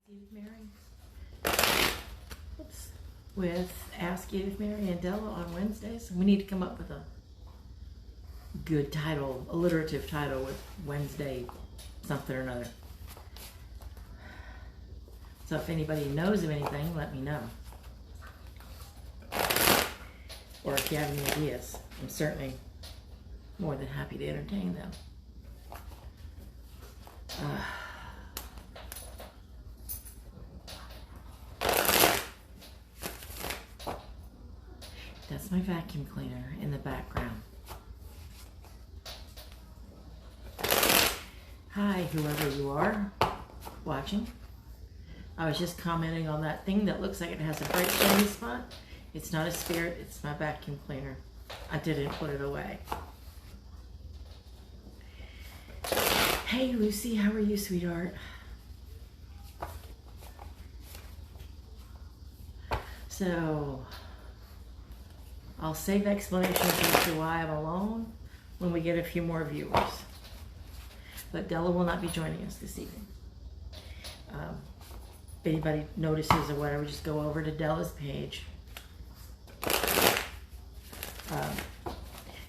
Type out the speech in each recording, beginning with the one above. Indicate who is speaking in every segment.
Speaker 1: Edith, Mary. Oops. With Ask Edith, Mary, and Della on Wednesdays. We need to come up with a good title, alliterative title with Wednesday something or another. So if anybody knows of anything, let me know. Or if you have any ideas, I'm certainly more than happy to entertain them. That's my vacuum cleaner in the background. Hi, whoever you are watching. I was just commenting on that thing that looks like it has a bright shiny spot. It's not a spirit, it's my vacuum cleaner. I didn't put it away. Hey Lucy, how are you, sweetheart? So, I'll save explanations as to why I'm alone when we get a few more viewers. But Della will not be joining us this evening. If anybody notices or whatever, just go over to Della's page.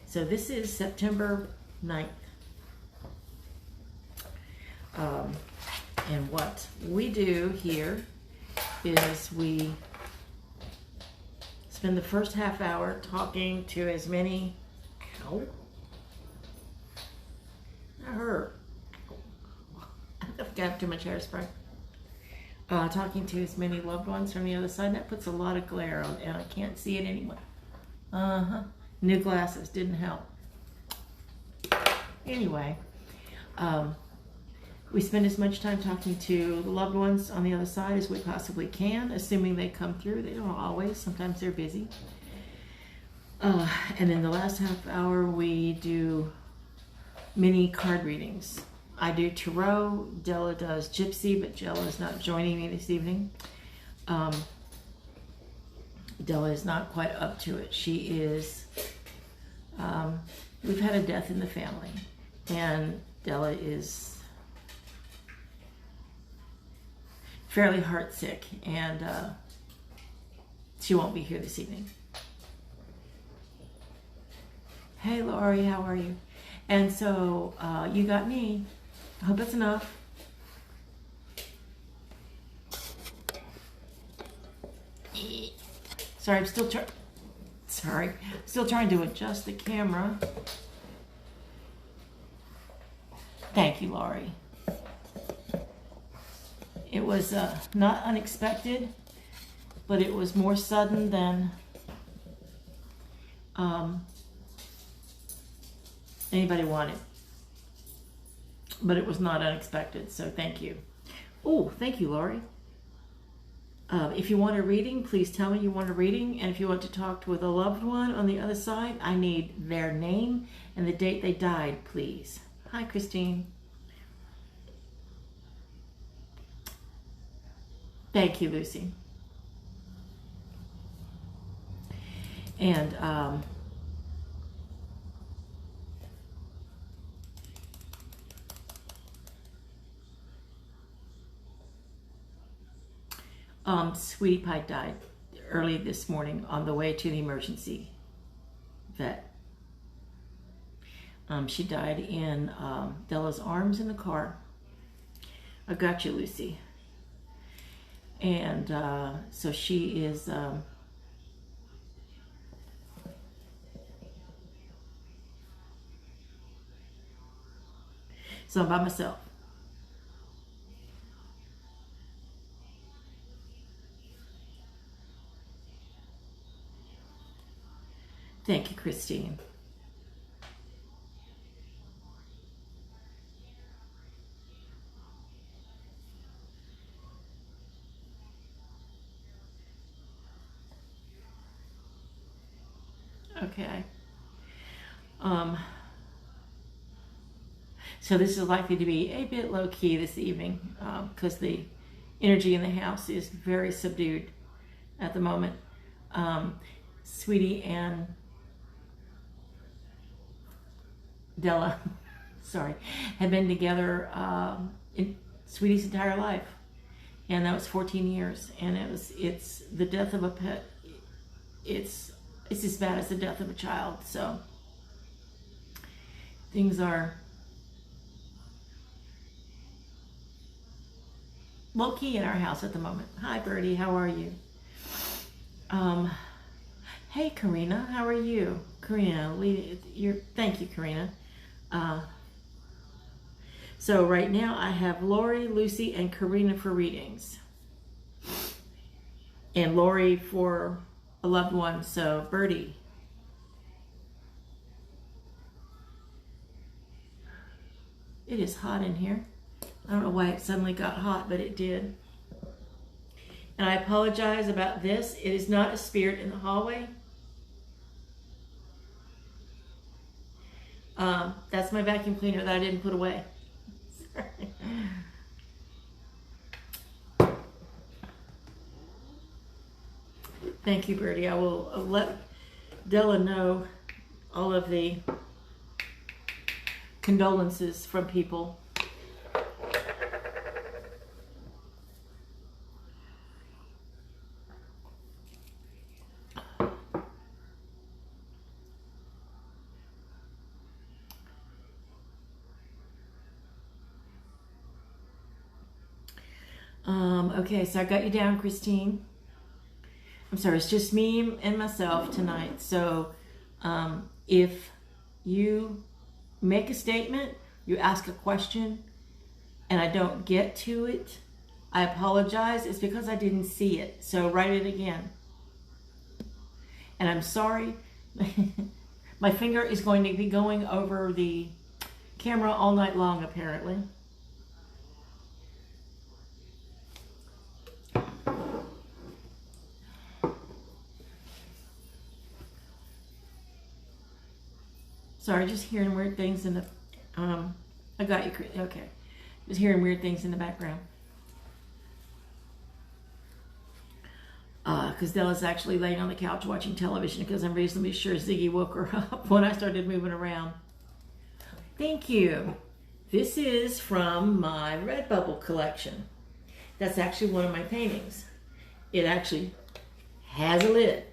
Speaker 1: So this is September 9th. And what we do here is we spend the first half hour talking to as many, I've got too much hairspray. Talking to as many loved ones from the other side. That puts a lot of glare on, and I can't see it anyway. New glasses didn't help. Anyway, we spend as much time talking to the loved ones on the other side as we possibly can, assuming they come through. They don't always. Sometimes they're busy. And in the last half hour, we do mini card readings. I do tarot. Della does gypsy, but Della is not joining me this evening. Della is not quite up to it. She is, we've had a death in the family, and Della is fairly heartsick, and she won't be here this evening. Hey Laurie, how are you? And so you got me. I hope that's enough. Sorry, I'm still trying to adjust the camera. Thank you, Laurie. It was not unexpected, but it was more sudden than anybody wanted. But it was not unexpected, so thank you. Oh, thank you, Laurie. If you want a reading, please tell me you want a reading. And if you want to talk with a loved one on the other side, I need their name and the date they died, please. Hi, Christine. Thank you, Lucy. And Sweetie Pie died early this morning on the way to the emergency vet. She died in Della's arms in the car. I got you, Lucy. And so she is so I'm by myself. Thank you, Christine. Okay. So this is likely to be a bit low-key this evening because the energy in the house is very subdued at the moment. Sweetie and Della, sorry, had been together in Sweetie's entire life. and that was 14 years. And it's the death of a pet. It's as bad as the death of a child. So things are low key in our house at the moment. Hi, Birdie. How are you? Hey, Karina. How are you? Karina, thank you, Karina. So right now I have Lori, Lucy, and Karina for readings. And Lori for a loved one. So Birdie. It is hot in here. I don't know why it suddenly got hot, but it did. And I apologize about this. It is not a spirit in the hallway. That's my vacuum cleaner that I didn't put away. Thank you, Birdie. I will let Della know all of the condolences from people. Okay, so I got you down, Christine. I'm sorry, it's just me and myself tonight. So if you make a statement, you ask a question, and I don't get to it, I apologize. It's because I didn't see it. So write it again. And I'm sorry. My finger is going to be going over the camera all night long, apparently. Sorry, just hearing weird things in the, I got you, okay. Just hearing weird things in the background. Because Della's actually laying on the couch watching television because I'm reasonably sure Ziggy woke her up when I started moving around. Thank you. This is from my Redbubble collection. That's actually one of my paintings. It actually has a lid.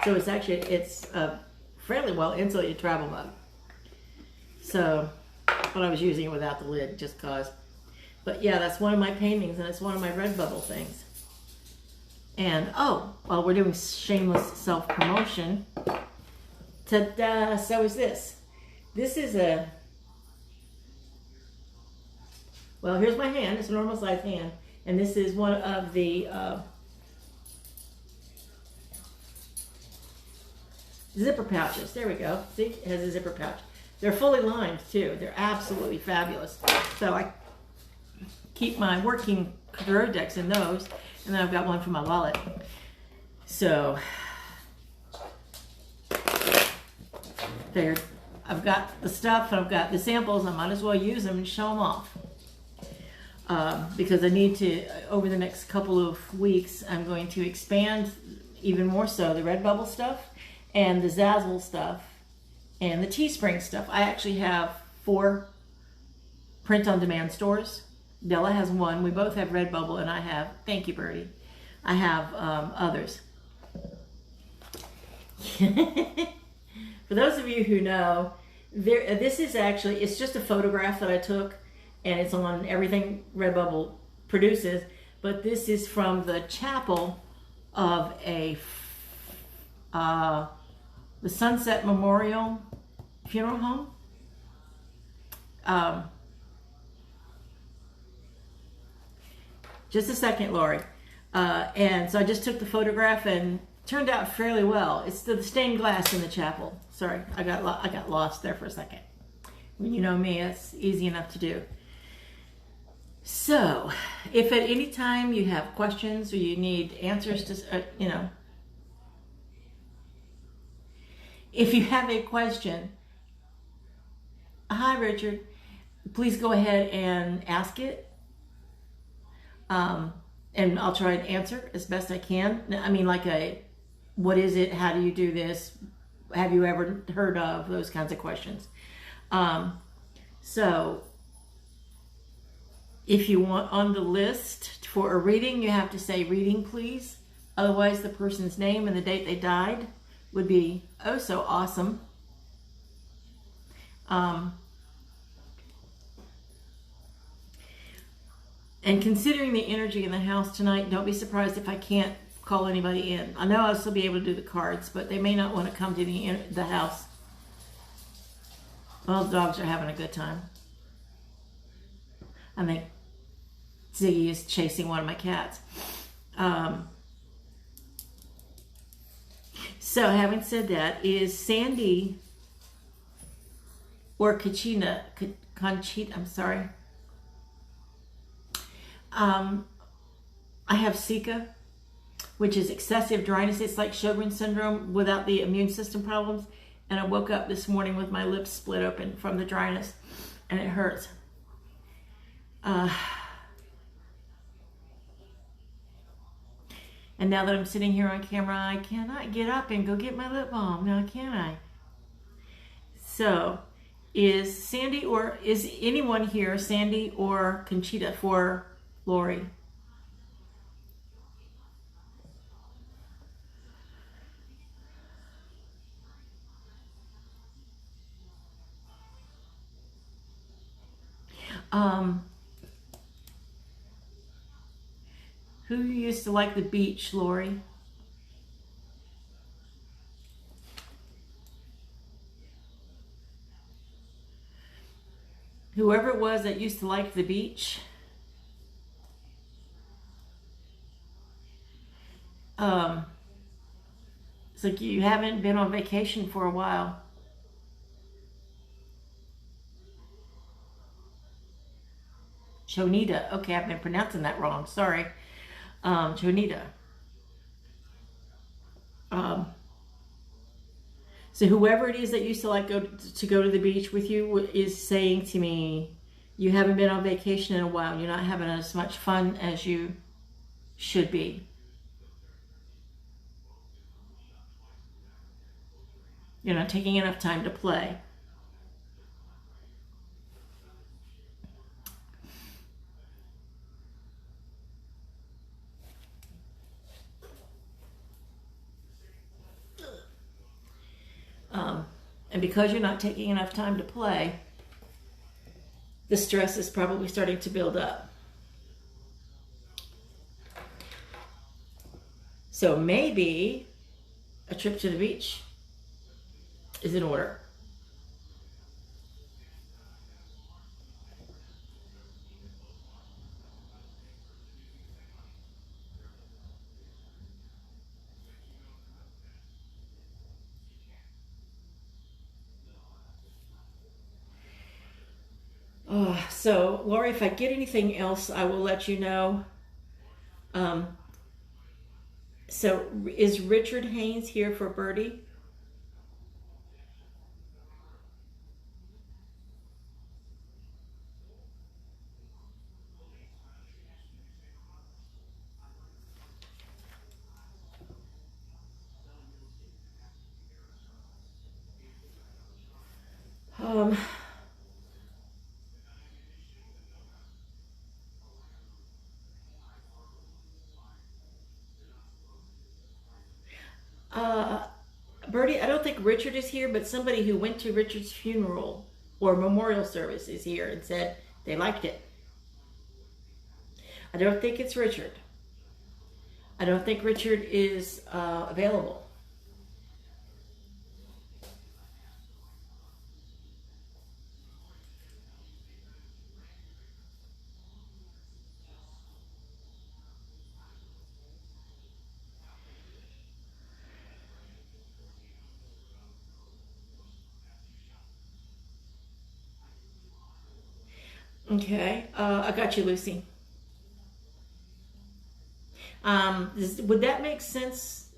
Speaker 1: So it's a fairly well insulated travel mug. So, but I was using it without the lid just cause. But yeah, that's one of my paintings and it's one of my Redbubble things. And oh, well, we're doing shameless self-promotion. Ta-da! So is this. This is a, well, here's my hand. It's a normal size hand. And this is one of the zipper pouches. There we go. See, it has a zipper pouch. They're fully lined too. They're absolutely fabulous. So I keep my working throw decks in those, and then I've got one for my wallet. So there, I've got the stuff, and I've got the samples. I might as well use them and show them off. Because I need to, over the next couple of weeks, I'm going to expand even more so the Redbubble stuff and the Zazzle stuff and the Teespring stuff. I actually have 4 print-on-demand stores. Della has 1. We both have Redbubble, and I have, thank you, Birdie, I have others. For those of you who know, this is actually, it's just a photograph that I took, and it's on everything Redbubble produces, but this is from the chapel of the Sunset Memorial Funeral Home. Just a second, Lori. And so I just took the photograph and turned out fairly well. It's the stained glass in the chapel. Sorry, I got lost there for a second. When you know me, it's easy enough to do. So, if at any time you have questions or you need answers to, if you have a question, hi Richard, please go ahead and ask it. And I'll try to answer as best I can. I mean, like what is it? How do you do this? Have you ever heard of those kinds of questions? So If you want on the list for a reading, you have to say reading, please. Otherwise, the person's name and the date they died would be oh so awesome. And considering the energy in the house tonight, don't be surprised if I can't call anybody in. I know I'll still be able to do the cards, but they may not want to come to the house. Well, the dogs are having a good time. I think Ziggy is chasing one of my cats. So having said that, is Sandy or Conchita, I'm sorry. I have Zika, which is excessive dryness. It's like Sjogren's syndrome without the immune system problems. And I woke up this morning with my lips split open from the dryness, and it hurts. And now that I'm sitting here on camera, I cannot get up and go get my lip balm. Now can I? So, is Sandy or is anyone here, Sandy or Conchita for Lori? Who used to like the beach, Lori? Whoever it was that used to like the beach. It's like you haven't been on vacation for a while. Chonita. Okay, I've been pronouncing that wrong. Sorry. Chonita. So whoever it is that used to like go to the beach with you is saying to me, you haven't been on vacation in a while. You're not having as much fun as you should be. You're not taking enough time to play. And because you're not taking enough time to play, the stress is probably starting to build up. So maybe a trip to the beach is in order. So, Lori, if I get anything else, I will let you know. So, is Richard Haynes here for Birdie? Birdie, I don't think Richard is here, but somebody who went to Richard's funeral or memorial service is here and said they liked it. I don't think it's Richard. I don't think Richard is available. Okay, I got you, Lucy. Would that make sense,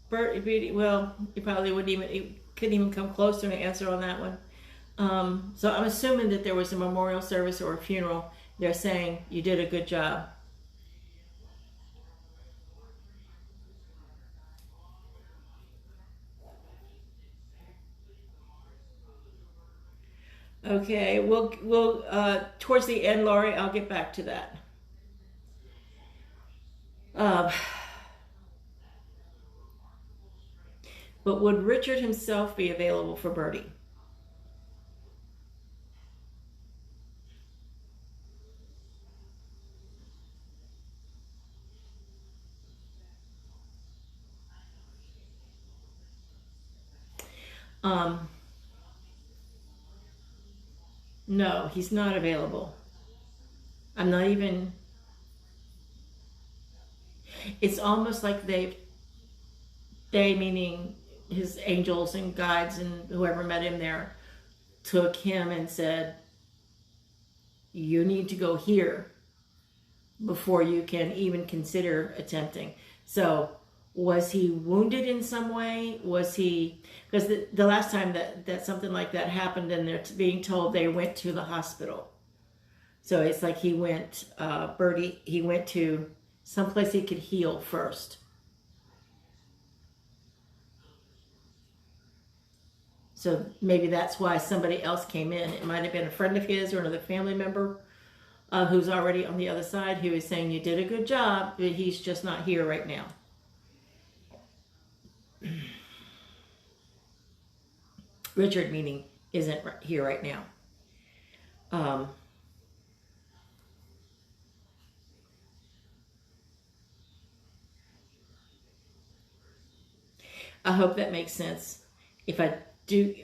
Speaker 1: Bert? Well, you probably couldn't even come close to an answer on that one. So I'm assuming that there was a memorial service or a funeral. They're saying you did a good job. Okay, we'll towards the end, Laurie, I'll get back to that. Um, but would Richard himself be available for Bertie? Um, no, he's not available. I'm not even. It's almost like they meaning his angels and guides and whoever met him there, took him and said, you need to go here before you can even consider attempting. So was he wounded in some way? Was he, because the last time that something like that happened and they're being told they went to the hospital. So it's like he went, Bertie, he went to someplace he could heal first. So maybe that's why somebody else came in. It might have been a friend of his or another family member who's already on the other side, who is saying, you did a good job, but he's just not here right now. Richard, meaning, isn't here right now. I hope that makes sense. If I do,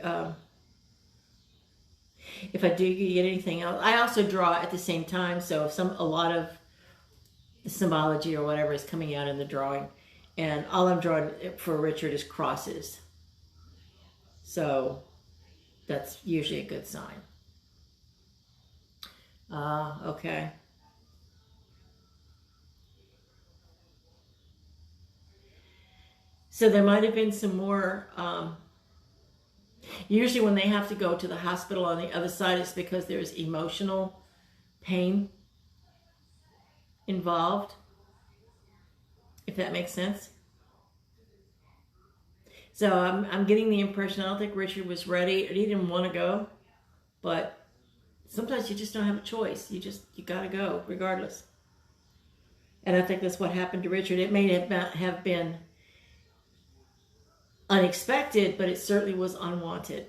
Speaker 1: if I do get anything else, I also draw at the same time. So if a lot of the symbology or whatever is coming out in the drawing, and all I'm drawing for Richard is crosses. So that's usually a good sign. Okay. So there might have been some more. Usually when they have to go to the hospital on the other side, it's because there's emotional pain involved, if that makes sense. So I'm getting the impression, I don't think Richard was ready, or he didn't want to go, but sometimes you just don't have a choice. You got to go regardless. And I think that's what happened to Richard. It may have been unexpected, but it certainly was unwanted.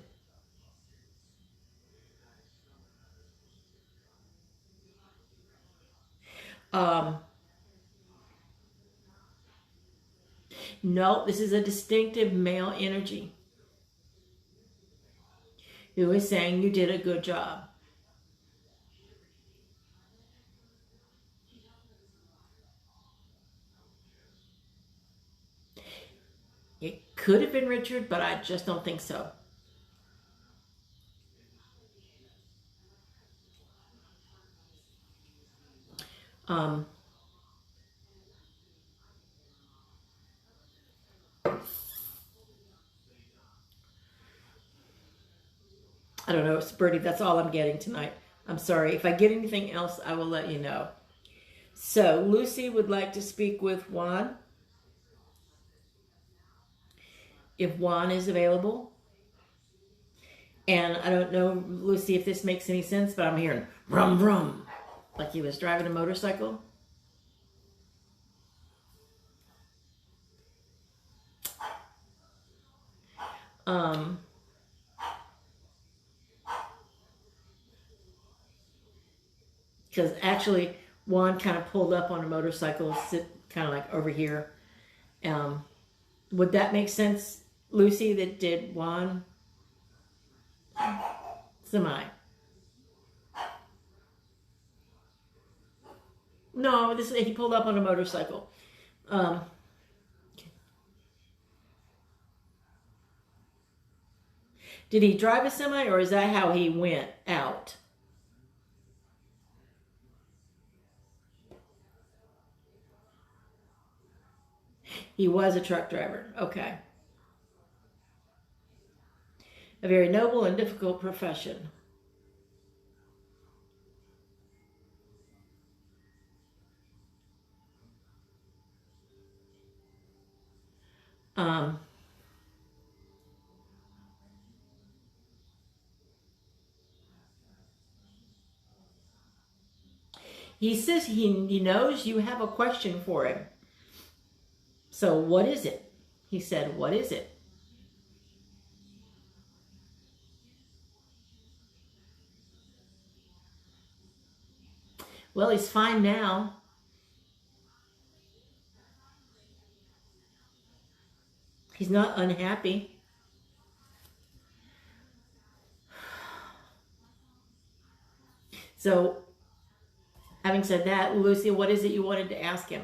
Speaker 1: No, this is a distinctive male energy who is saying you did a good job. It could have been Richard, but I just don't think so. Um, I don't know, it's Bertie, that's all I'm getting tonight. I'm sorry. If I get anything else, I will let you know. So, Lucy would like to speak with Juan. If Juan is available. And I don't know, Lucy, if this makes any sense, but I'm hearing rum rum, like he was driving a motorcycle. Because actually, Juan kind of pulled up on a motorcycle, sit kind of like over here. Would that make sense, Lucy? That did Juan? Semi. No, he pulled up on a motorcycle. Did he drive a semi, or is that how he went out? He was a truck driver. Okay. A very noble and difficult profession. Um, He says he knows you have a question for him. So what is it? He said, what is it? Well, he's fine now. He's not unhappy. So, having said that, Lucy, what is it you wanted to ask him?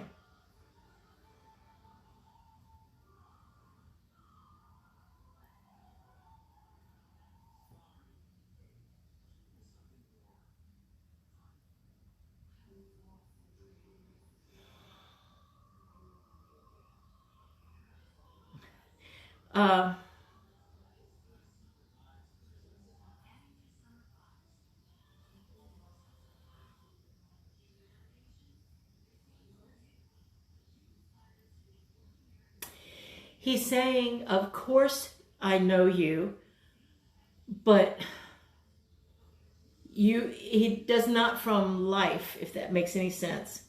Speaker 1: Uh, he's saying, of course I know you, but he does not from life, if that makes any sense.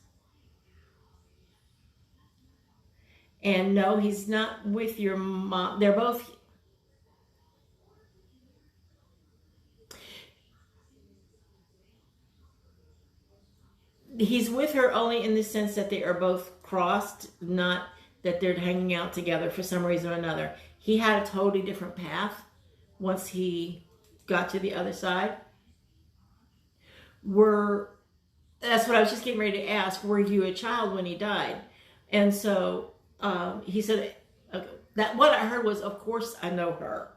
Speaker 1: And no, he's not with your mom. They're both... He's with her only in the sense that they are both crossed, not that they're hanging out together for some reason or another. He had a totally different path once he got to the other side. That's what I was just getting ready to ask. Were you a child when he died? And so he said, that what I heard was, of course I know her.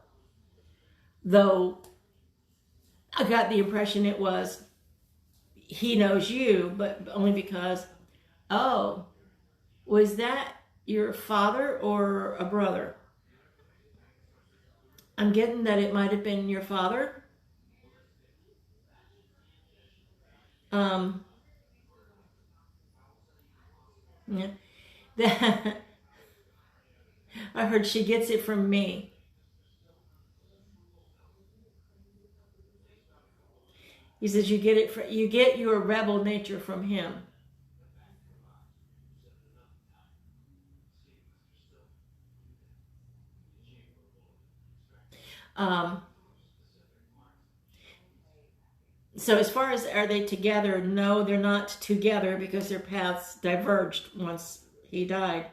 Speaker 1: Though I got the impression it was, he knows you, but only because, oh, was that your father or a brother? I'm getting that it might have been your father. Yeah. That, I heard she gets it from me. He says you get your rebel nature from him. So as far as are they together, no, they're not together because their paths diverged once he died.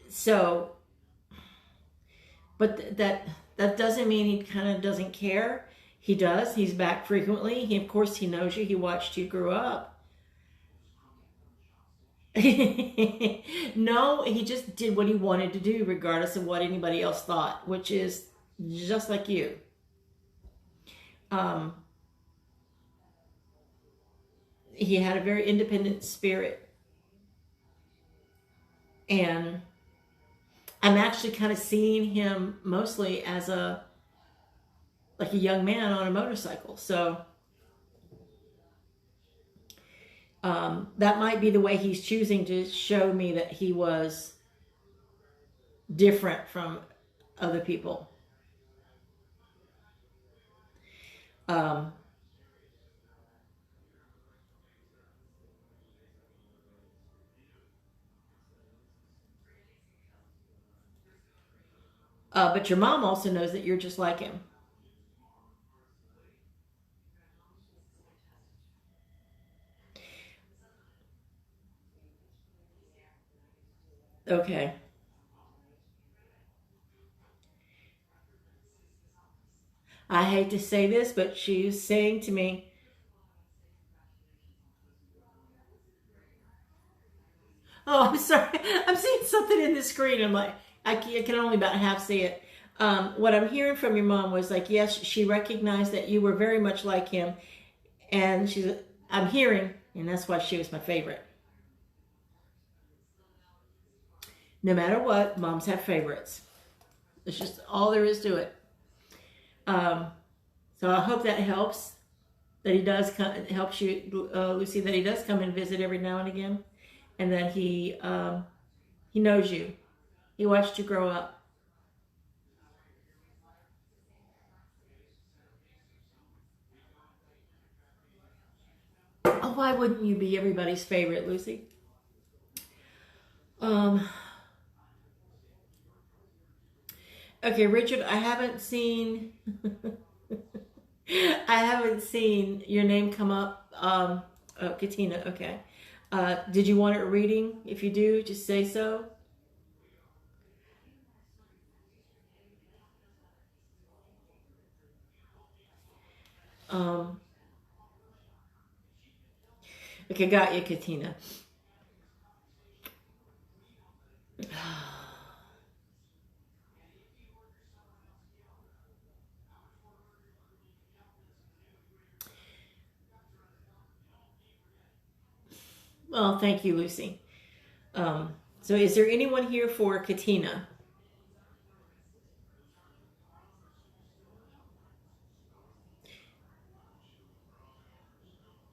Speaker 1: So, but that doesn't mean he kind of doesn't care. He does. He's back frequently. Of course, he knows you. He watched you grow up. No, he just did what he wanted to do, regardless of what anybody else thought, which is just like you. He had a very independent spirit. And I'm actually kind of seeing him mostly as like a young man on a motorcycle. So that might be the way he's choosing to show me that he was different from other people. But your mom also knows that you're just like him. Okay. I hate to say this, but she's saying to me, oh, I'm sorry. I'm seeing something in the screen. I'm like, I can only about half see it. What I'm hearing from your mom was like, yes, she recognized that you were very much like him. And I'm hearing, and that's why she was my favorite. No matter what, moms have favorites. It's just all there is to it. So I hope that helps. That he does helps you, Lucy. That he does come and visit every now and again, and that he knows you. He watched you grow up. Why wouldn't you be everybody's favorite, Lucy? Okay, Richard, I haven't seen I haven't seen your name come up. Oh, Katina, okay. Did you want a reading? If you do, just say so. Okay, got you, Katina. Well, thank you, Lucy. So is there anyone here for Katina?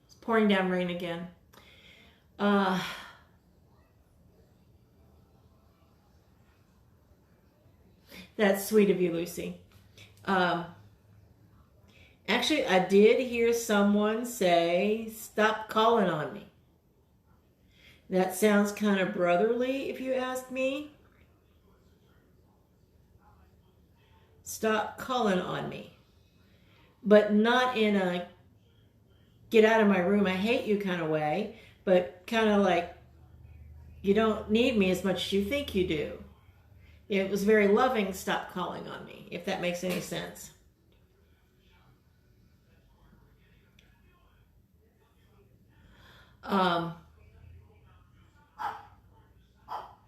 Speaker 1: It's pouring down rain again. That's sweet of you, Lucy. Actually, I did hear someone say, stop calling on me. That sounds kind of brotherly, if you ask me. Stop calling on me. But not in a get out of my room, I hate you kind of way, but kind of like, you don't need me as much as you think you do. It was very loving, stop calling on me, if that makes any sense.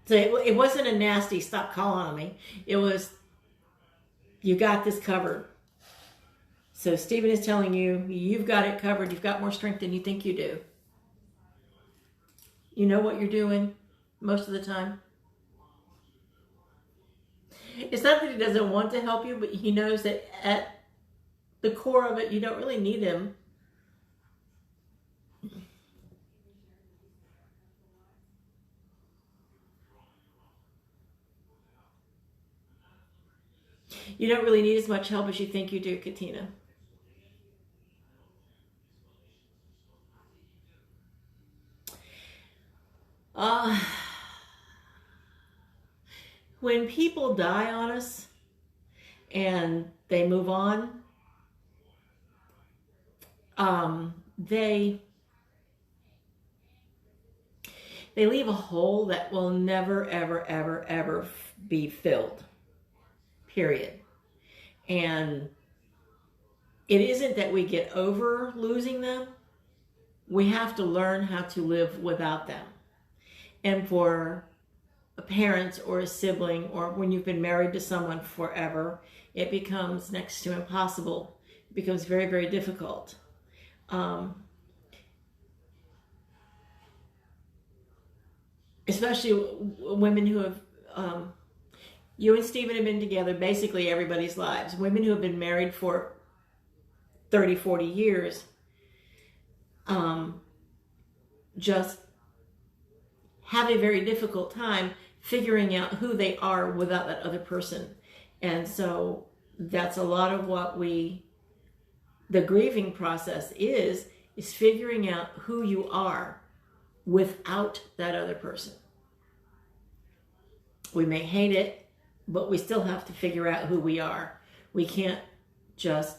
Speaker 1: So it wasn't a nasty stop calling on me. It was, you got this covered. So Stephen is telling you, you've got it covered. You've got more strength than you think you do. You know what you're doing most of the time. It's not that he doesn't want to help you, but he knows that at the core of it, you don't really need him. You don't really need as much help as you think you do, Katina. When people die on us and they move on, they leave a hole that will never, ever, ever, ever be filled. Period. And it isn't that we get over losing them. We have to learn how to live without them. And for a parent or a sibling, or when you've been married to someone forever, it becomes next to impossible. It becomes very, very difficult. Especially women who have, you and Stephen have been together basically everybody's lives. Women who have been married for 30, 40 years, just have a very difficult time figuring out who they are without that other person. And so that's a lot of what the grieving process is figuring out who you are without that other person. We may hate it, but we still have to figure out who we are. We can't just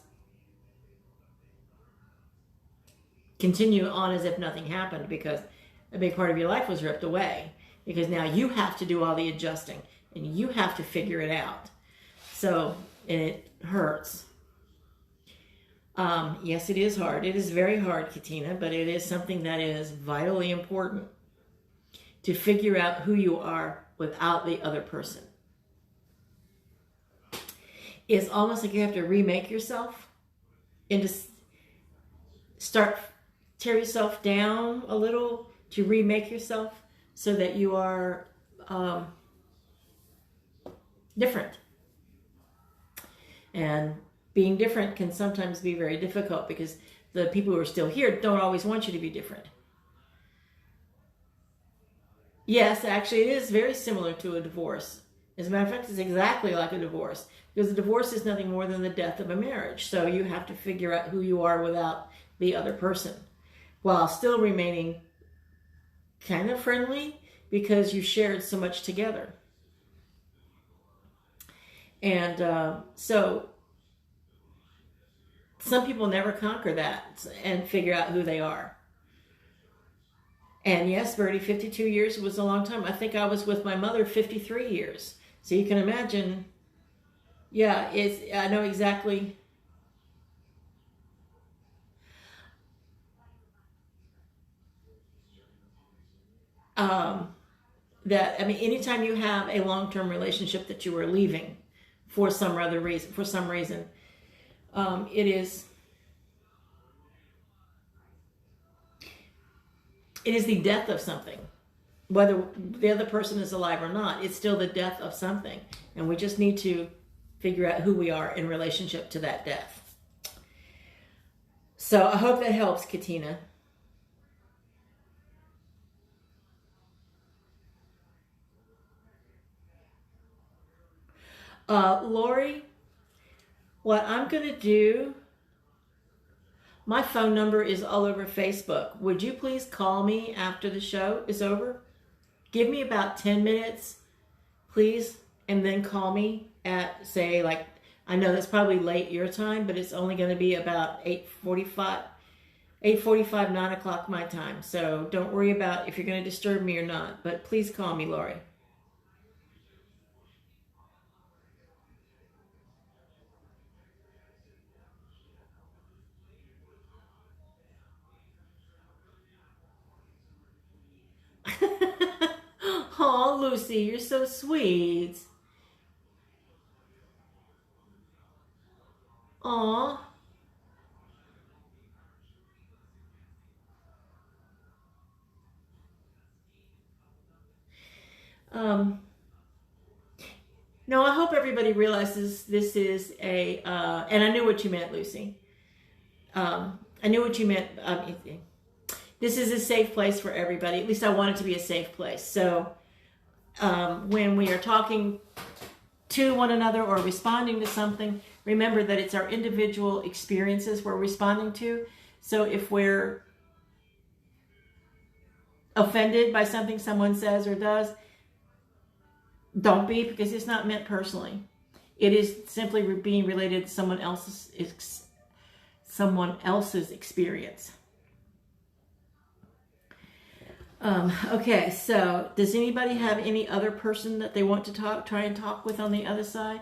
Speaker 1: continue on as if nothing happened, because a big part of your life was ripped away, because now you have to do all the adjusting and you have to figure it out. So, and it hurts. Yes, it is hard. It is very hard, Katina, but it is something that is vitally important to figure out who you are without the other person. It's almost like you have to remake yourself and to tear yourself down a little to remake yourself so that you are different. And being different can sometimes be very difficult because the people who are still here don't always want you to be different. Yes, actually it is very similar to a divorce. As a matter of fact, it's exactly like a divorce, because a divorce is nothing more than the death of a marriage. So you have to figure out who you are without the other person. while still remaining kind of friendly because you shared so much together. And so some people never conquer that and figure out who they are. And yes, Bertie, 52 years was a long time. I think I was with my mother 53 years. So you can imagine, yeah, I know exactly. That, I mean, anytime you have a long-term relationship that you are leaving for some other reason, it is the death of something. Whether the other person is alive or not, it's still the death of something. And we just need to figure out who we are in relationship to that death. So I hope that helps, Katina. Lori, what I'm going to do, my phone number is all over Facebook. Would you please call me after the show is over? Give me about 10 minutes, please, and then call me at, say, like, I know that's probably late your time, but it's only going to be about 8:45, 9 o'clock my time. So don't worry about if you're going to disturb me or not, but please call me, Lori. Oh, Lucy, you're so sweet. Aw. No, I hope everybody realizes this is and I knew what you meant, Lucy. I knew what you meant. This is a safe place for everybody. At least I want it to be a safe place. So when we are talking to one another or responding to something, remember that it's our individual experiences we're responding to. So if we're offended by something someone says or does, don't be, because it's not meant personally. It is simply being related to someone else's experience. Okay, so does anybody have any other person that they want to try and talk with on the other side?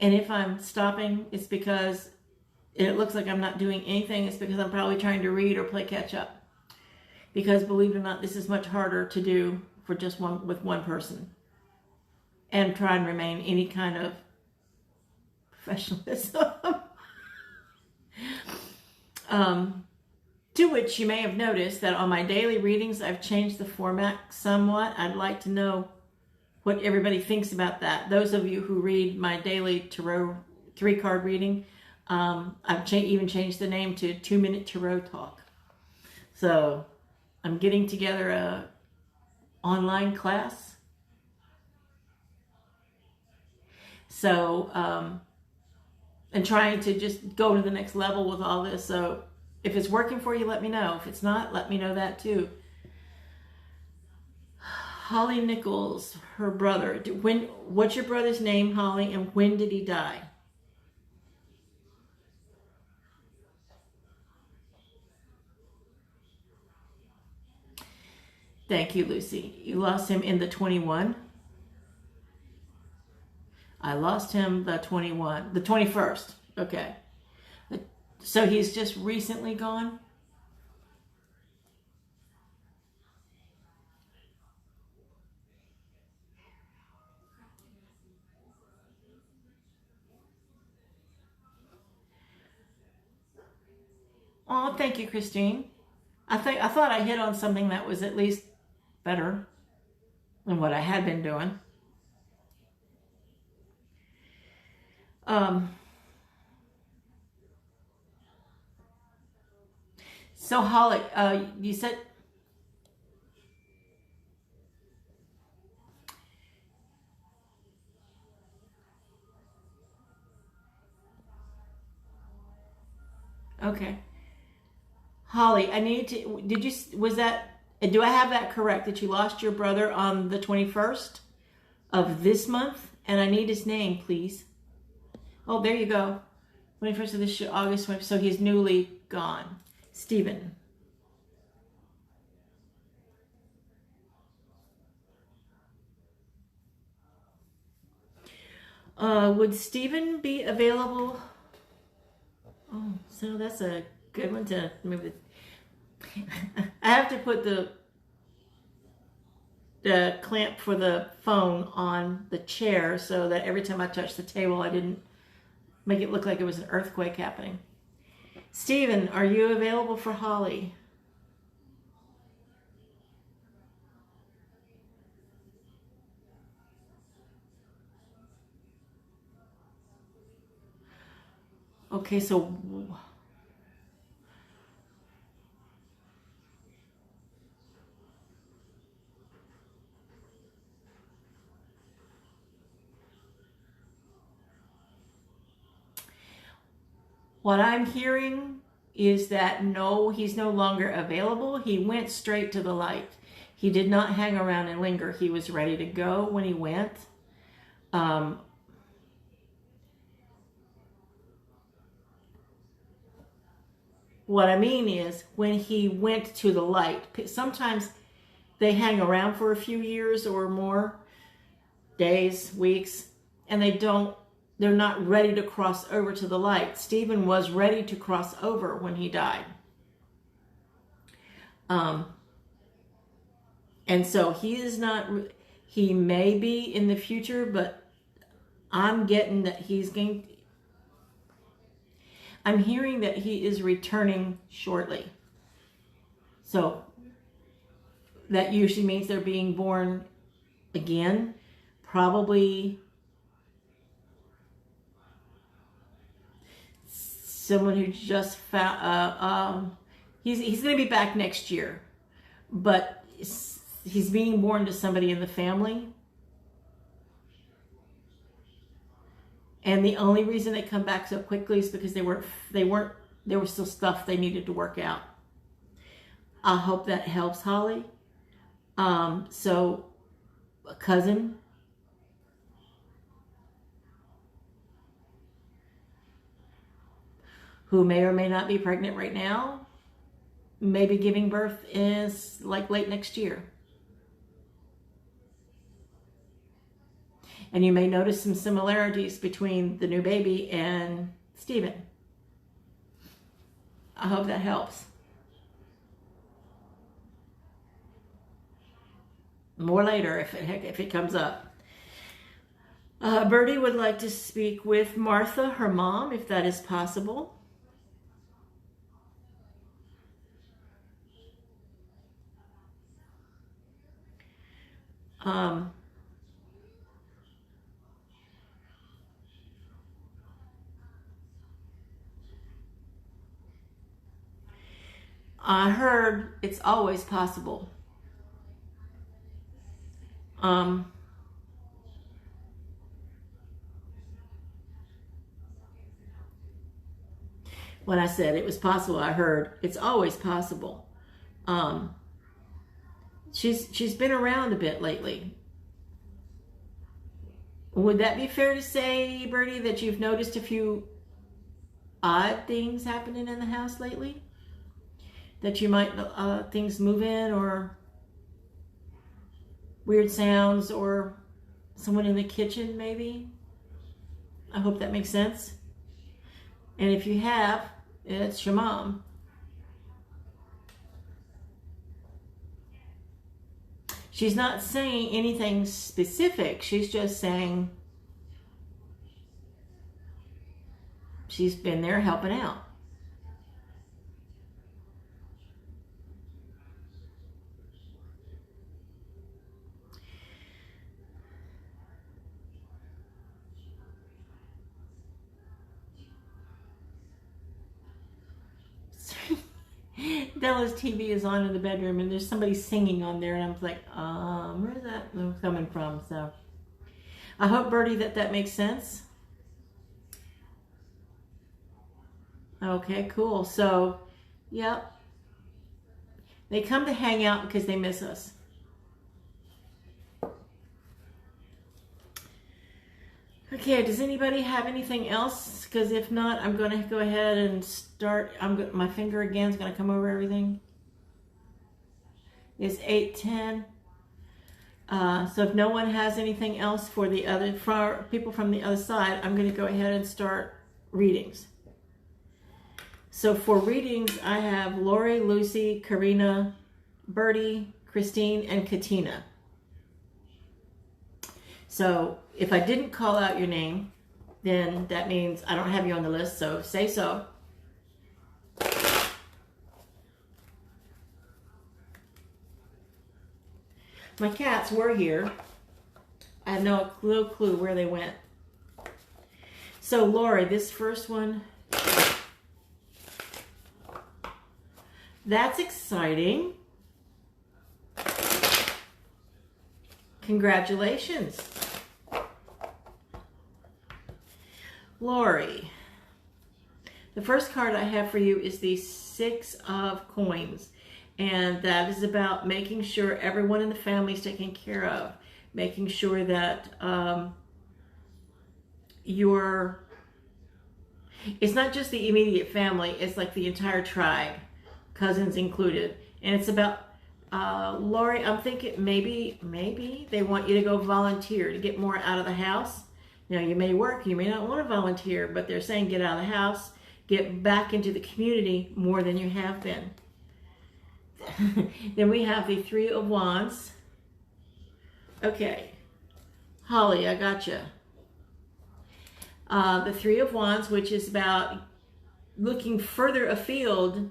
Speaker 1: And if I'm stopping, it's because it looks like I'm not doing anything. It's because I'm probably trying to read or play catch up. Because believe it or not, this is much harder to do for just one person. And try and remain any kind of professionalism. To which you may have noticed that on my daily readings, I've changed the format somewhat. I'd like to know what everybody thinks about that. Those of you who read my daily tarot 3-card reading, I've even changed the name to 2-Minute Tarot Talk. So I'm getting together a online class. So, and trying to just go to the next level with all this. So if it's working for you, let me know. If it's not, let me know that too. Holly Nichols, her brother. What's your brother's name, Holly, and when did he die? Thank you, Lucy. You lost him in the 21? I lost him the 21st. Okay. So he's just recently gone? Oh, thank you, Christine. I thought I hit on something that was at least better than what I had been doing. So Holly, you said, Okay. Holly, I need to, do I have that correct? That you lost your brother on the 21st of this month? And I need his name, please. Oh, there you go. 21st of this year, August 20th. So he's newly gone. Stephen. Would Stephen be available? Oh, so that's a good one to move it. I have to put the clamp for the phone on the chair so that every time I touch the table, I didn't make it look like it was an earthquake happening. Stephen, are you available for Holly? Okay, so what I'm hearing is that no, he's no longer available. He went straight to the light. He did not hang around and linger. He was ready to go when he went. What I mean is when he went to the light, sometimes they hang around for a few years or more, days, weeks, and they're not ready to cross over to the light. Stephen was ready to cross over when he died. And so he may be in the future, but I'm getting that I'm hearing that he is returning shortly. So that usually means they're being born again, probably someone who just found, he's going to be back next year, but he's being born to somebody in the family. And the only reason they come back so quickly is because there was still stuff they needed to work out. I hope that helps, Holly. So a cousin, who may or may not be pregnant right now, maybe giving birth is like late next year. And you may notice some similarities between the new baby and Stephen. I hope that helps. More later if it comes up. Bertie would like to speak with Martha, her mom, if that is possible. I heard it's always possible. When I said it was possible, I heard it's always possible. She's been around a bit lately. Would that be fair to say, Bertie, that you've noticed a few odd things happening in the house lately? That you might, things move in, or weird sounds, or someone in the kitchen maybe? I hope that makes sense. And if you have, it's your mom. She's not saying anything specific. She's just saying she's been there helping out. Della's TV is on in the bedroom, and there's somebody singing on there, and I'm like, where's that coming from? So I hope, Bertie, that makes sense. Okay, cool. So, yep. They come to hang out because they miss us. Okay, does anybody have anything else? Because if not, I'm going to go ahead and start. My finger again is going to come over everything. It's 8:10. So if no one has anything else for people from the other side, I'm going to go ahead and start readings. So for readings, I have Lori, Lucy, Karina, Bertie, Christine, and Katina. So if I didn't call out your name, then that means I don't have you on the list, so say so. My cats were here. I have no clue where they went. So Lori, this first one, that's exciting. Congratulations. Lori, the first card I have for you is the 6 of Coins. And that is about making sure everyone in the family is taken care of. Making sure that it's not just the immediate family, it's like the entire tribe, cousins included. And it's about, Lori, I'm thinking maybe they want you to go volunteer to get more out of the house. You know, you may work, you may not want to volunteer, but they're saying get out of the house, get back into the community more than you have been. Then we have the 3 of Wands. Okay, Holly, I gotcha. The 3 of Wands, which is about looking further afield,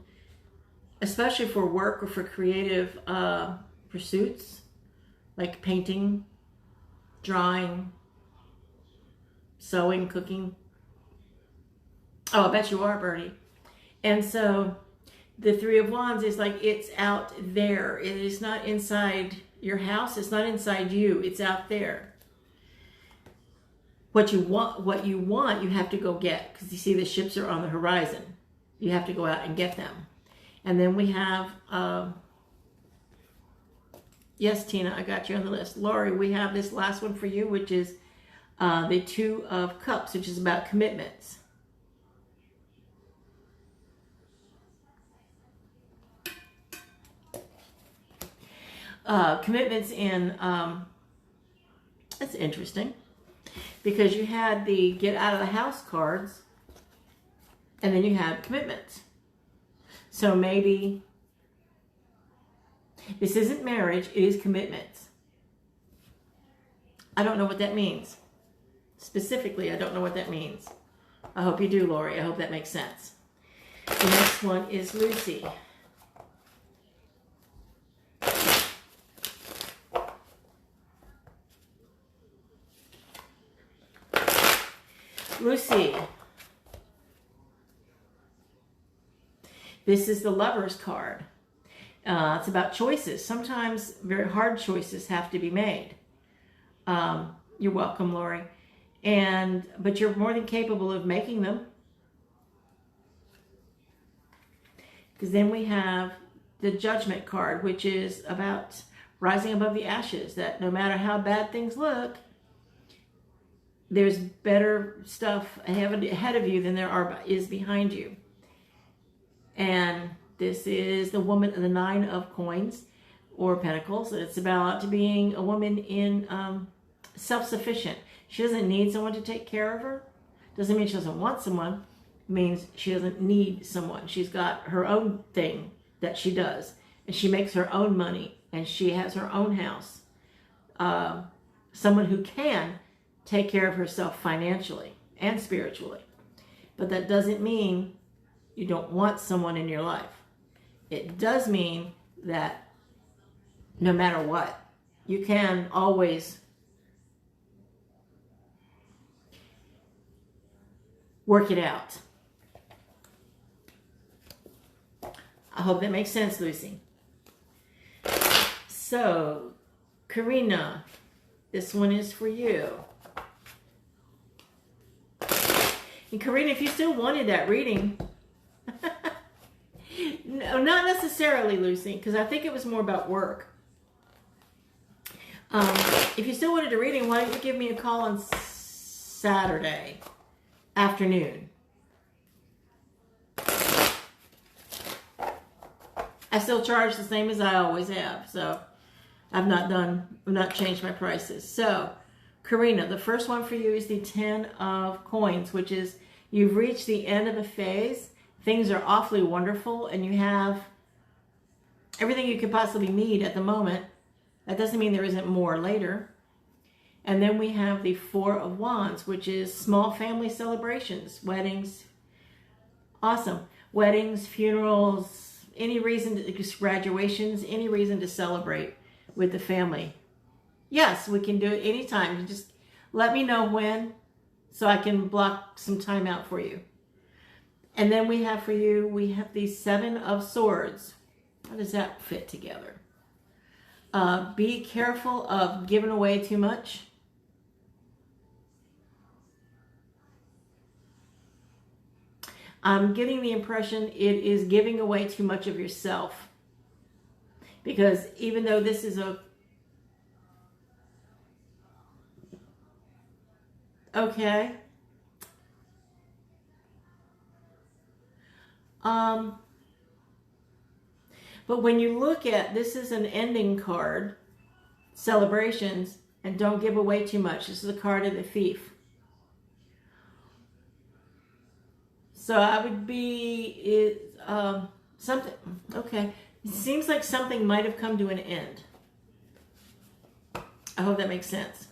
Speaker 1: especially for work or for creative pursuits, like painting, drawing, sewing, cooking. Oh, I bet you are, Bertie. And so the 3 of Wands is like it's out there. It is not inside your house. It's not inside you. It's out there. What you want, you have to go get. Because you see the ships are on the horizon. You have to go out and get them. And then we have, yes, Tina, I got you on the list. Lori, we have this last one for you, which is the 2 of Cups, which is about commitments. Commitments in, that's interesting, because you had the get out of the house cards, and then you had commitments. So maybe this isn't marriage, it is commitments. I don't know what that means. Specifically, I don't know what that means. I hope you do, Lori. I hope that makes sense. The next one is Lucy. Lucy, this is the Lover's card. It's about choices. Sometimes very hard choices have to be made. You're welcome, Lori. But you're more than capable of making them. Because then we have the Judgment card, which is about rising above the ashes. That no matter how bad things look, there's better stuff ahead of you than there is behind you. And this is the woman of the 9 of Coins or Pentacles. It's about being a woman in self-sufficient. She doesn't need someone to take care of her. Doesn't mean she doesn't want someone. It means she doesn't need someone. She's got her own thing that she does. And she makes her own money. And she has her own house. Someone who can take care of herself financially and spiritually. But that doesn't mean you don't want someone in your life. It does mean that no matter what, you can always work it out. I hope that makes sense, Lucy. So, Karina, this one is for you. And Karina, if you still wanted that reading, No, not necessarily, Lucy, because I think it was more about work. If you still wanted a reading, why don't you give me a call on Saturday afternoon? I still charge the same as I always have, so I've not changed my prices. So, Karina, the first one for you is the 10 of coins, which is you've reached the end of a phase. Things are awfully wonderful, and you have everything you could possibly need at the moment. That doesn't mean there isn't more later. And then we have the 4 of Wands, which is small family celebrations, weddings. Awesome. Weddings, funerals, any reason, graduations, any reason to celebrate with the family. Yes, we can do it anytime. You just let me know when so I can block some time out for you. And then we have for you, we have the 7 of Swords. How does that fit together? Be careful of giving away too much. I'm getting the impression it is giving away too much of yourself. Because even though this is a... Okay. But when you look at, this is an ending card, celebrations, and don't give away too much. This is the card of the thief. So I would be, something, okay. It seems like something might have come to an end. I hope that makes sense.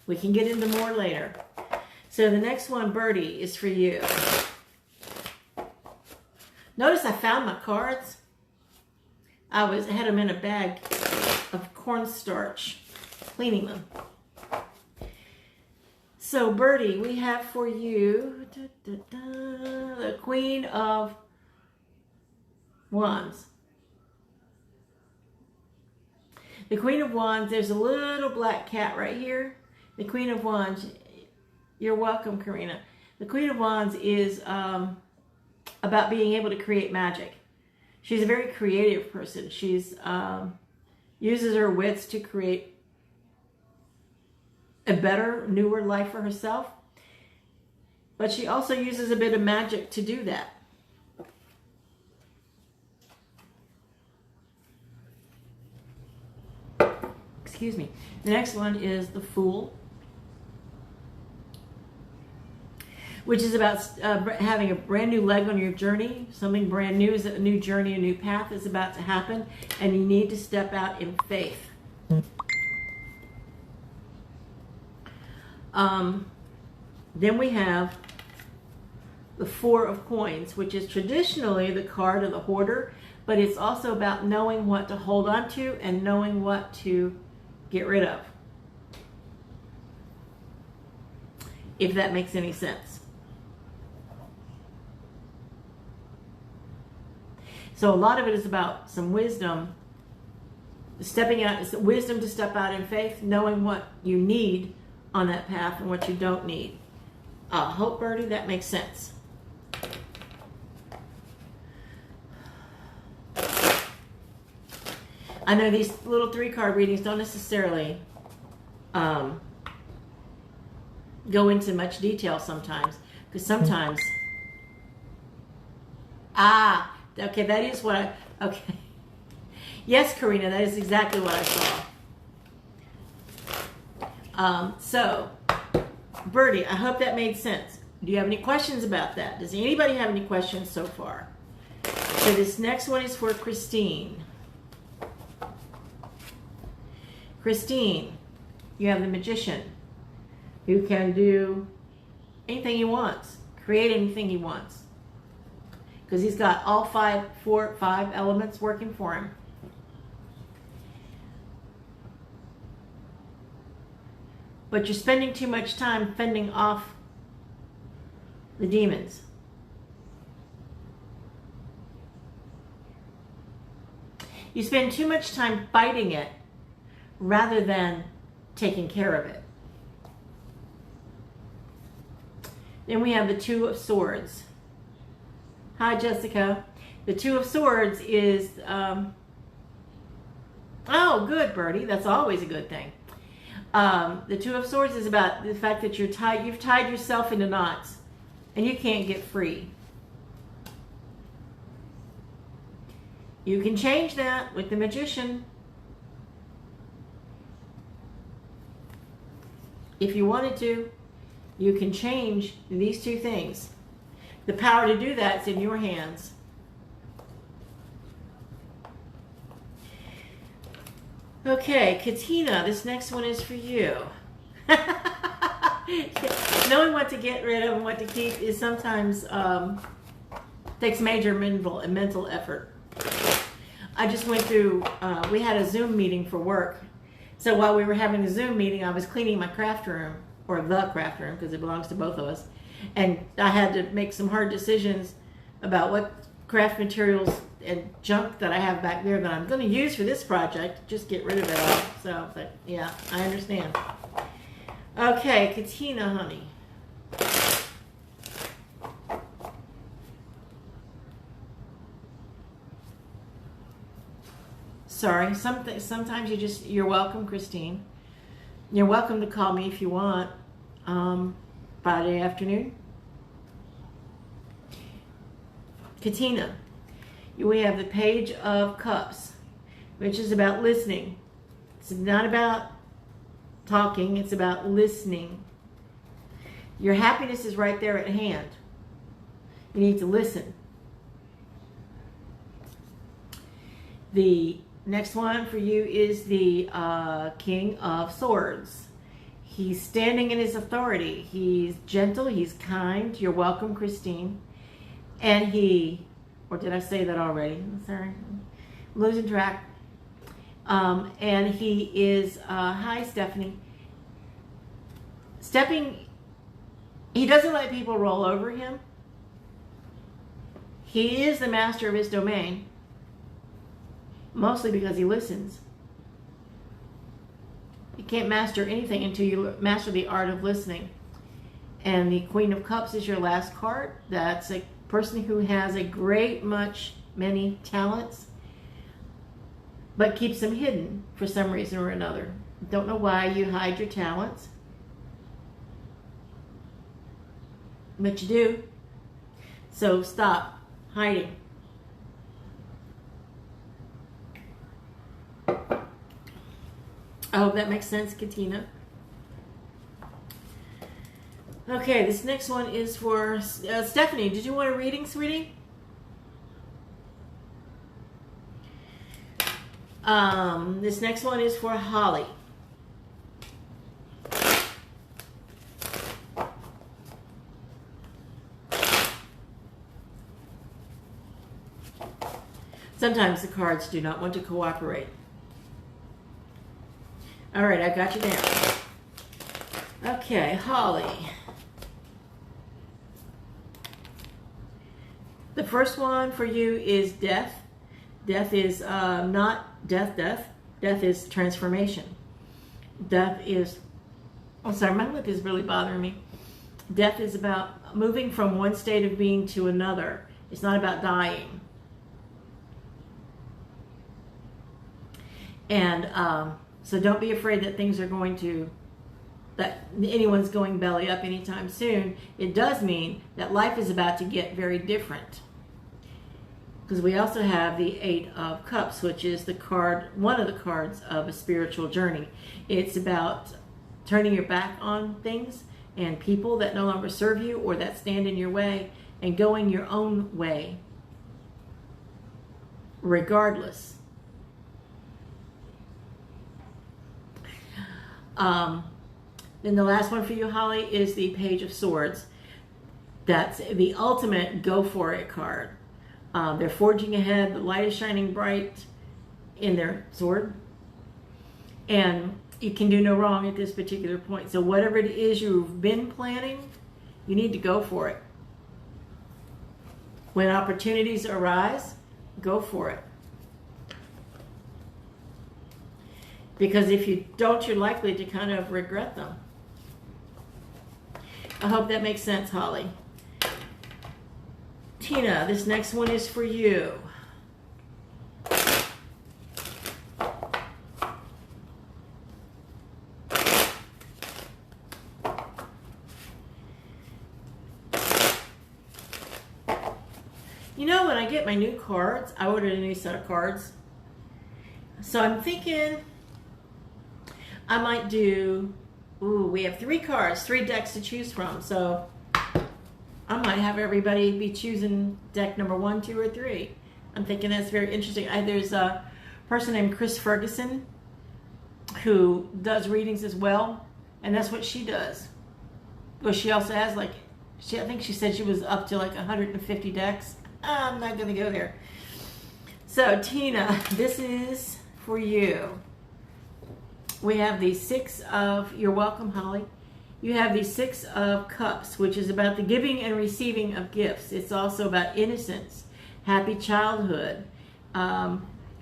Speaker 1: We can get into more later. So the next one, Birdie, is for you. Notice I found my cards. I had them in a bag of cornstarch, cleaning them. So Birdie, we have for you the Queen of Wands. The Queen of Wands, there's a little black cat right here. The Queen of Wands, you're welcome, Karina. The Queen of Wands is about being able to create magic. She's a very creative person. She's uses her wits to create a better, newer life for herself. But she also uses a bit of magic to do that. Excuse me. The next one is the Fool, which is about having a brand new leg on your journey. Something brand new, is a new journey, a new path is about to happen, and you need to step out in faith. Then we have the 4 of Coins, which is traditionally the card of the hoarder, but it's also about knowing what to hold on to and knowing what to get rid of, if that makes any sense. So a lot of it is about some wisdom, stepping out, it's wisdom to step out in faith, knowing what you need on that path and what you don't need. Hope, Birdie, that makes sense. I know these little 3-card readings don't necessarily go into much detail sometimes, because sometimes, okay, that is what I, okay. Yes, Karina, that is exactly what I saw. So, Birdie, I hope that made sense. Do you have any questions about that? Does anybody have any questions so far? So this next one is for Christine. Christine, you have the Magician, who can do anything he wants, create anything he wants, because he's got all 5 elements working for him. But you're spending too much time fending off the demons. You spend too much time fighting it rather than taking care of it. Then we have the Two of Swords. Hi, Jessica. The Two of Swords is, oh, good, Birdie. That's always a good thing. The Two of Swords is about the fact that you've tied yourself into knots and you can't get free. You can change that with the Magician. If you wanted to, you can change these two things. The power to do that's in your hands. Okay, Katina, this next one is for you. Knowing what to get rid of and what to keep is sometimes takes major mental effort. I just went through, we had a Zoom meeting for work. So while we were having the Zoom meeting, I was cleaning my craft room, or the craft room, because it belongs to both of us. And I had to make some hard decisions about what craft materials and junk that I have back there that I'm going to use for this project. Just get rid of it all. So, but yeah, I understand. Okay, Katina, honey. Sorry, sometimes you're welcome, Christine. You're welcome to call me if you want. Friday afternoon. Katina, we have the Page of Cups, which is about listening. It's not about talking, it's about listening. Your happiness is right there at hand. You need to listen. The next one for you is the King of Swords. He's standing in his authority. He's gentle, he's kind. You're welcome, Christine. And he, or did I say that already? I'm sorry, I'm losing track. And he is, hi Stephanie. He doesn't let people roll over him. He is the master of his domain. Mostly because he listens. You can't master anything until you master the art of listening. And the Queen of Cups is your last card. That's a person who has many talents, but keeps them hidden for some reason or another. Don't know why you hide your talents, but you do. So stop hiding. I hope that makes sense, Katina. Okay, this next one is for Stephanie. Did you want a reading, sweetie? This next one is for Holly. Sometimes the cards do not want to cooperate. All right, I got you down. Okay, Holly. The first one for you is death. Death is not death. Death is transformation. Death is, oh sorry, my lip is really bothering me. Death is about moving from one state of being to another. It's not about dying. And so don't be afraid that that anyone's going belly up anytime soon. It does mean that life is about to get very different. Because we also have the Eight of Cups, which is one of the cards of a spiritual journey. It's about turning your back on things and people that no longer serve you or that stand in your way and going your own way, regardless. Then the last one for you, Holly, is the Page of Swords. That's the ultimate go for it card. They're forging ahead. The light is shining bright in their sword. And you can do no wrong at this particular point. So whatever it is you've been planning, you need to go for it. When opportunities arise, go for it. Because if you don't, you're likely to kind of regret them. I hope that makes sense, Holly. Tina, this next one is for you. You know, when I get my new cards, I ordered a new set of cards. So I'm thinking I might do, we have 3 cards, 3 decks to choose from. So I might have everybody be choosing deck number 1, 2, or 3. I'm thinking that's very interesting. There's a person named Chris Ferguson who does readings as well, and that's what she does. But she also has I think she said she was up to like 150 decks. I'm not going to go there. So Tina, this is for you. We have the 6 of, you're welcome, Holly. You have the 6 of Cups, which is about the giving and receiving of gifts. It's also about innocence, happy childhood,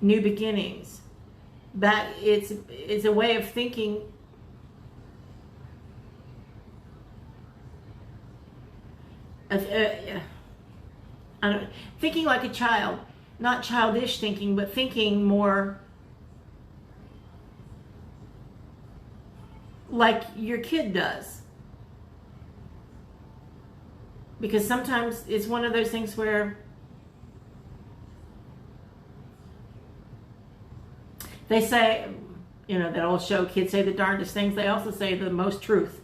Speaker 1: new beginnings. It's a way of thinking. Thinking like a child, not childish thinking, but thinking more like your kid does. Because sometimes it's one of those things where they say, that old show, kids say the darndest things. They also say the most truth.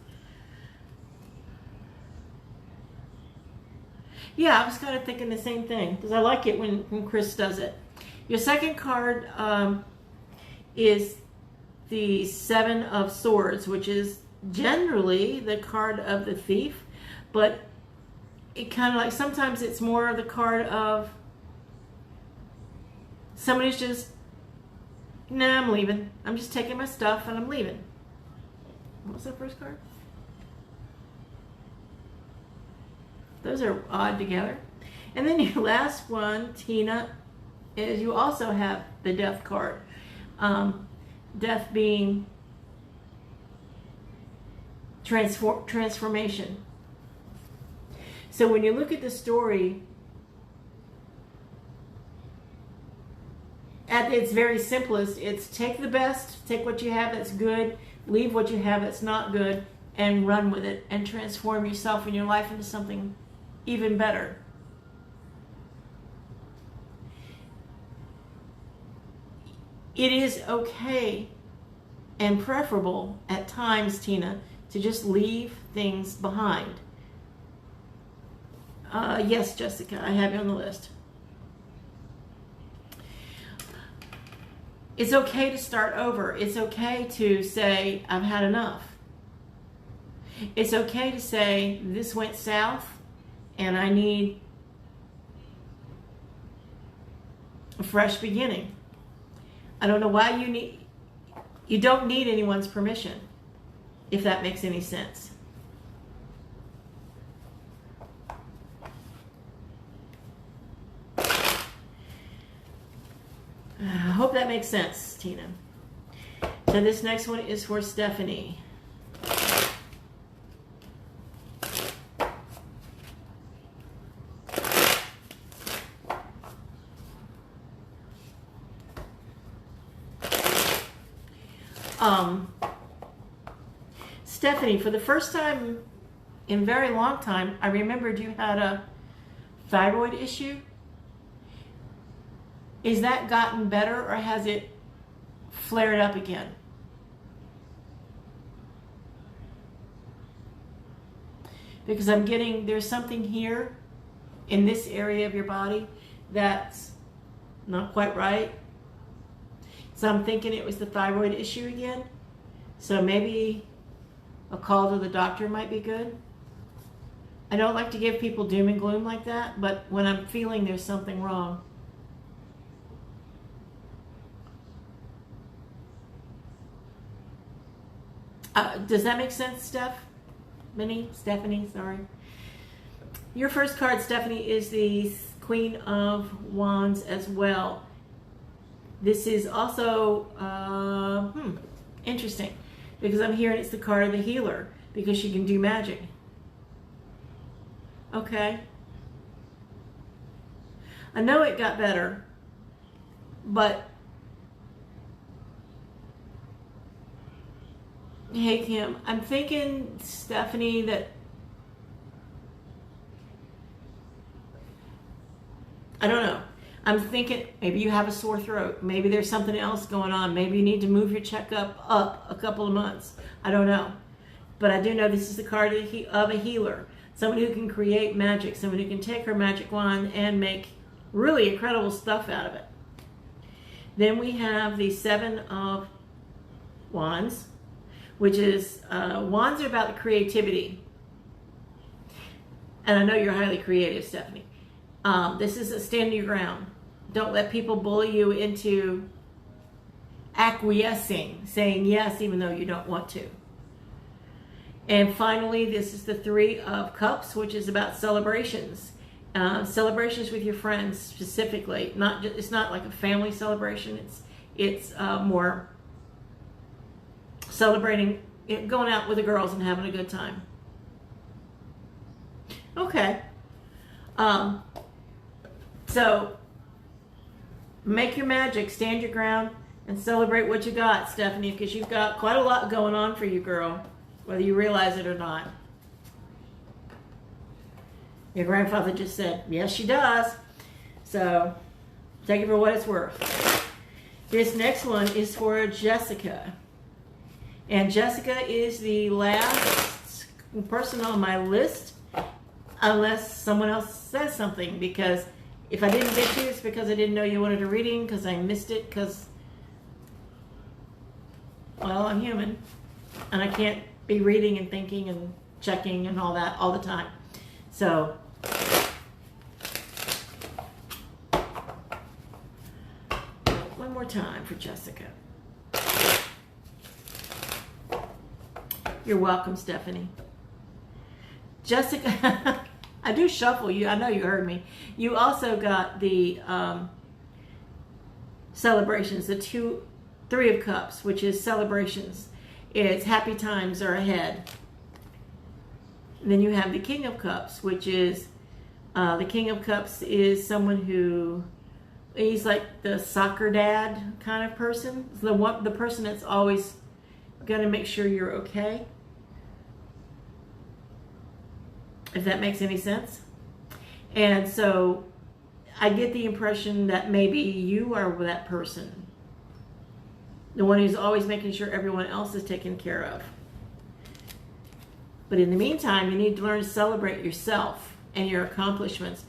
Speaker 1: Yeah, I was kind of thinking the same thing, because I like it when Chris does it. Your second card is the 7 of Swords, which is generally the card of the thief, but it kind of sometimes it's more the card of somebody's just, nah, I'm leaving. I'm just taking my stuff and I'm leaving. What was that first card? Those are odd together. And then your last one, Tina, is you also have the Death card. Death being transformation. So when you look at the story, at its very simplest, it's take the best, take what you have that's good, leave what you have that's not good, and run with it and transform yourself and your life into something even better. It is okay and preferable at times, Tina, to just leave things behind. Yes, Jessica, I have you on the list. It's okay to start over. It's okay to say, I've had enough. It's okay to say, this went south and I need a fresh beginning. I don't know why you don't need anyone's permission, if that makes any sense. I hope that makes sense, Tina. So this next one is for Stephanie. Stephanie, for the first time in a very long time, I remembered you had a thyroid issue. Is that gotten better or has it flared up again? Because I'm getting, there's something here in this area of your body that's not quite right. So I'm thinking it was the thyroid issue again. So maybe a call to the doctor might be good. I don't like to give people doom and gloom like that, but when I'm feeling there's something wrong. Does that make sense, Stephanie, sorry. Your first card, Stephanie, is the Queen of Wands as well. This is also interesting because I'm hearing it's the card of the healer because she can do magic. Okay. I know it got better, but hey, Kim, I'm thinking, Stephanie, that I don't know. I'm thinking maybe you have a sore throat. Maybe there's something else going on. Maybe you need to move your checkup up a couple of months. I don't know. But I do know this is the card of a healer. Somebody who can create magic. Somebody who can take her magic wand and make really incredible stuff out of it. Then we have the Seven of Wands, which is, wands are about the creativity. And I know you're highly creative, Stephanie. This is a stand your ground. Don't let people bully you into acquiescing, saying yes even though you don't want to. And finally, this is the Three of Cups, which is about celebrations. Celebrations with your friends specifically. It's not like a family celebration. It's more celebrating, going out with the girls and having a good time. Okay. So make your magic, stand your ground, and celebrate what you got, Stephanie, because you've got quite a lot going on for you, girl, whether you realize it or not. Your grandfather just said, yes, she does. So take it for what it's worth. This next one is for Jessica. And Jessica is the last person on my list, unless someone else says something, because if I didn't get you, it's because I didn't know you wanted a reading, because I missed it, because, well, I'm human, and I can't be reading and thinking and checking and all that all the time. So, one more time for Jessica. You're welcome, Stephanie. Jessica, I do shuffle you. I know you heard me. You also got the celebrations, the Three of Cups, which is celebrations. It's happy times are ahead. And then you have the King of Cups, which is, the King of Cups is someone who, he's like the soccer dad kind of person. The person that's always going to make sure you're okay. If that makes any sense. And so I get the impression that maybe you are that person. The one who's always making sure everyone else is taken care of. But in the meantime, you need to learn to celebrate yourself and your accomplishments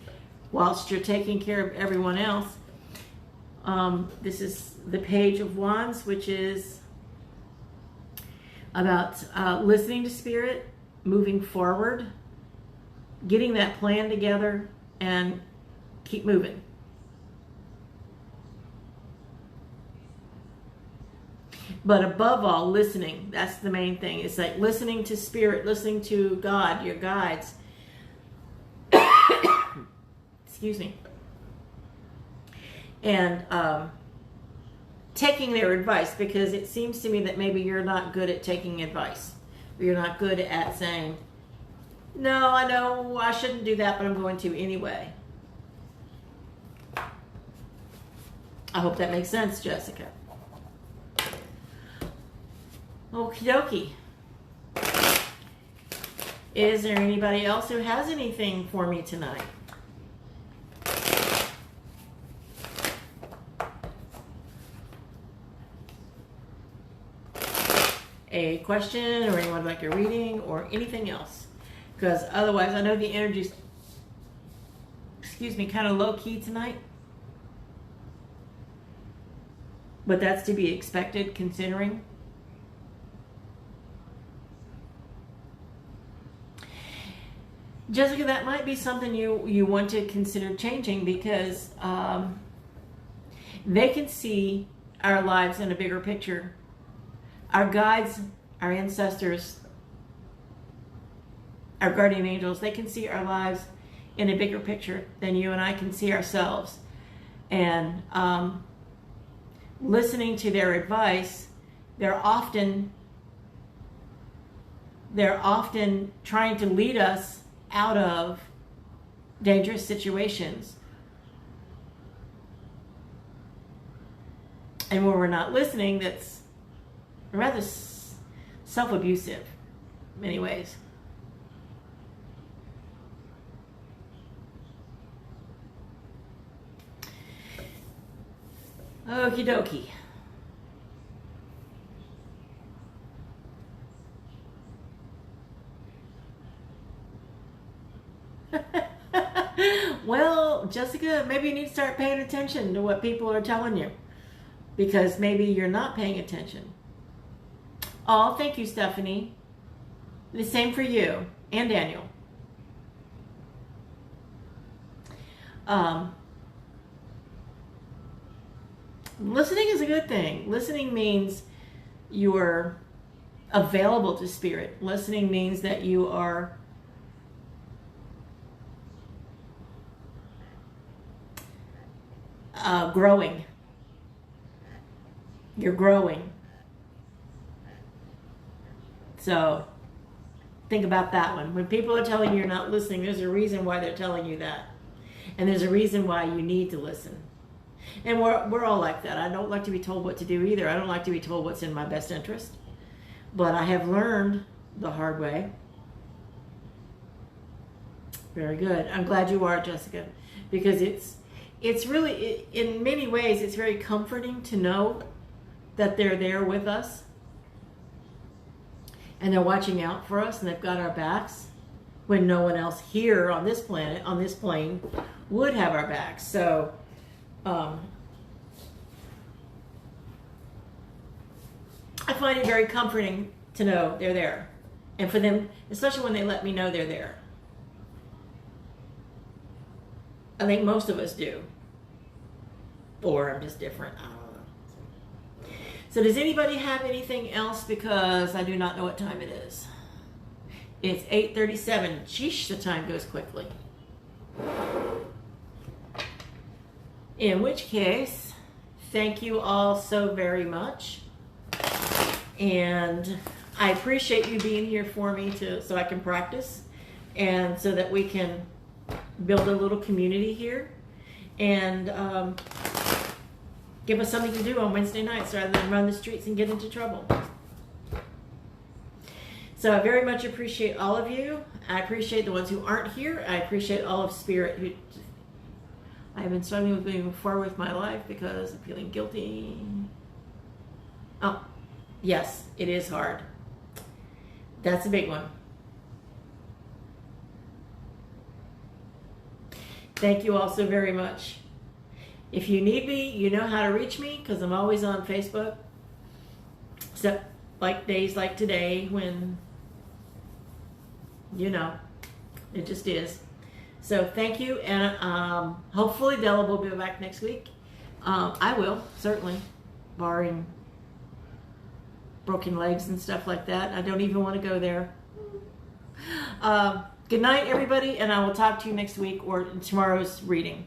Speaker 1: whilst you're taking care of everyone else. This is the Page of Wands, which is about listening to Spirit, moving forward, getting that plan together, and keep moving. But above all, listening. That's the main thing. It's like listening to Spirit, listening to God, your guides. Excuse me. And taking their advice, because it seems to me that maybe you're not good at taking advice. Or you're not good at saying, no, I know I shouldn't do that, but I'm going to anyway. I hope that makes sense, Jessica. Okie dokie. Is there anybody else who has anything for me tonight? A question, or anyone would like a reading, or anything else? Because otherwise, I know the energy's, excuse me, kind of low-key tonight. But that's to be expected, considering. Jessica, that might be something you want to consider changing, because they can see our lives in a bigger picture. Our guides, our ancestors, our guardian angels, they can see our lives in a bigger picture than you and I can see ourselves. And listening to their advice, they're often trying to lead us out of dangerous situations. And when we're not listening, that's rather self-abusive in many ways. Okie dokie. Well, Jessica, maybe you need to start paying attention to what people are telling you, because maybe you're not paying attention. Oh, thank you, Stephanie. The same for you and Daniel. Listening is a good thing. Listening means you're available to spirit. Listening means that you are growing. You're growing. So think about that one. When people are telling you you're not listening, there's a reason why they're telling you that. And there's a reason why you need to listen. And we're all like that. I don't like to be told what to do either. I don't like to be told what's in my best interest. But I have learned the hard way. Very good. I'm glad you are, Jessica, because it's really, in many ways, it's very comforting to know that they're there with us and they're watching out for us and they've got our backs when no one else here on this planet, on this plane, would have our backs. So I find it very comforting to know they're there, and for them, especially when they let me know they're there. I think most of us do, or I'm just different. I don't know. So does anybody have anything else? Because I do not know what time it is. It's 8:37. Sheesh, the time goes quickly. In which case, thank you all so very much. And I appreciate you being here for me so I can practice and so that we can build a little community here and give us something to do on Wednesday nights rather than run the streets and get into trouble. So I very much appreciate all of you. I appreciate the ones who aren't here. I appreciate all of Spirit. I've been struggling with moving forward with my life because I'm feeling guilty. Oh, yes, it is hard. That's a big one. Thank you all so very much. If you need me, you know how to reach me because I'm always on Facebook. Except like days like today when, you know, it just is. So thank you, and hopefully Della will be back next week. I will, certainly, barring broken legs and stuff like that. I don't even want to go there. Good night, everybody, and I will talk to you next week or tomorrow's reading.